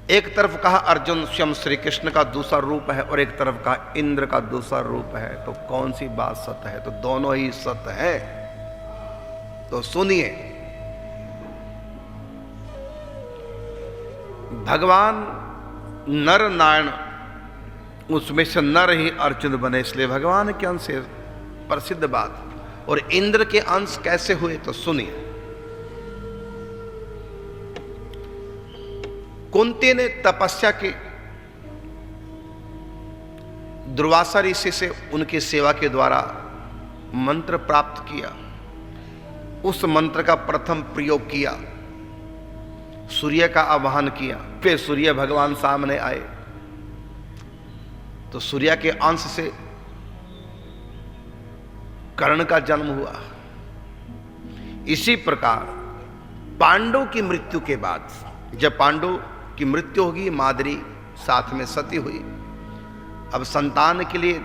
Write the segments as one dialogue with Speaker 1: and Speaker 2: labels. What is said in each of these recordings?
Speaker 1: एक तरफ कहा अर्जुन स्वयं श्री कृष्ण का दूसरा रूप है और एक तरफ कहा इंद्र का दूसरा रूप है, तो कौन सी बात सत्य है? तो दोनों ही सत्य है। तो सुनिए, भगवान नर नारायण, उसमें से नर ही अर्जुन बने, इसलिए भगवान के अंश से प्रसिद्ध बात। और इंद्र के अंश कैसे हुए? तो सुनिए, कुंती ने तपस्या की, दुर्वासा ऋषि से उनकी सेवा के द्वारा मंत्र प्राप्त किया। उस मंत्र का प्रथम प्रयोग किया, सूर्य का आवाहन किया, फिर सूर्य भगवान सामने आए, तो सूर्य के अंश से कर्ण का जन्म हुआ। इसी प्रकार पांडव की मृत्यु के बाद, जब पांडव की मृत्यु होगी, माद्री साथ में सती हुई, अब संतान के लिए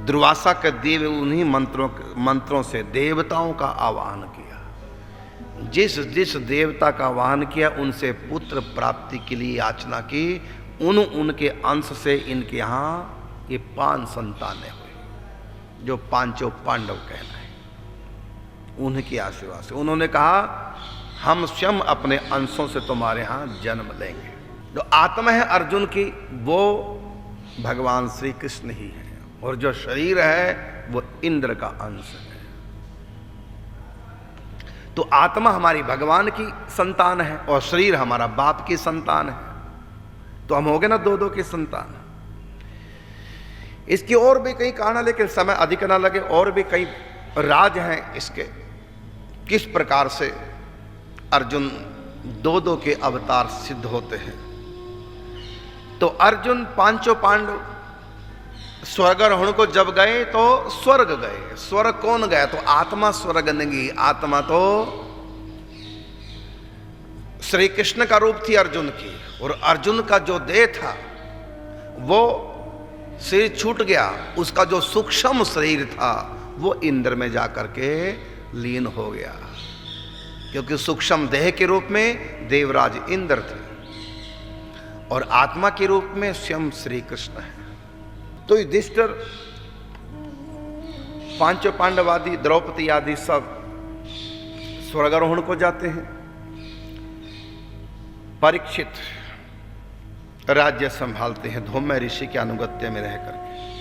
Speaker 1: दुर्वासा के देव उन्हीं मंत्रों से देवताओं का आवाहन किया। जिस जिस देवता का आवाहन किया उनसे पुत्र प्राप्ति के लिए याचना की, उनके अंश से इनके यहाँ ये 5 संतानें हुई, जो पांचों पांडव कहलाए। उनके आशीर्वाद से उन्होंने कहा हम स्वयं अपने अंशों से तुम्हारे यहाँ जन्म लेंगे। जो आत्मा है अर्जुन की, वो भगवान श्री कृष्ण ही है, और जो शरीर है वो इंद्र का अंश है। तो आत्मा हमारी भगवान की संतान है और शरीर हमारा बाप की संतान है, तो हम हो गए ना दो की संतान। इसकी और भी कई कारण है, लेकिन समय अधिक ना लगे, और भी कई राज हैं इसके, किस प्रकार से अर्जुन दो के अवतार सिद्ध होते हैं। तो अर्जुन पांचों पांडव स्वर्गारोहण को जब गए तो स्वर्ग गए। स्वर्ग कौन गया? तो आत्मा स्वर्ग नहीं गई, आत्मा तो श्री कृष्ण का रूप थी अर्जुन की, और अर्जुन का जो देह था वो शरीर छूट गया, उसका जो सूक्ष्म शरीर था वो इंद्र में जाकर के लीन हो गया, क्योंकि सूक्ष्म देह के रूप में देवराज इंद्र थे और आत्मा के रूप में स्वयं श्री कृष्ण है। तो युधिष्ठिर, पांचों पांडव आदि, द्रौपदी आदि सब स्वर्गारोहण को जाते हैं। परीक्षित राज्य संभालते हैं धौम्य ऋषि के अनुगत्य में रह करके।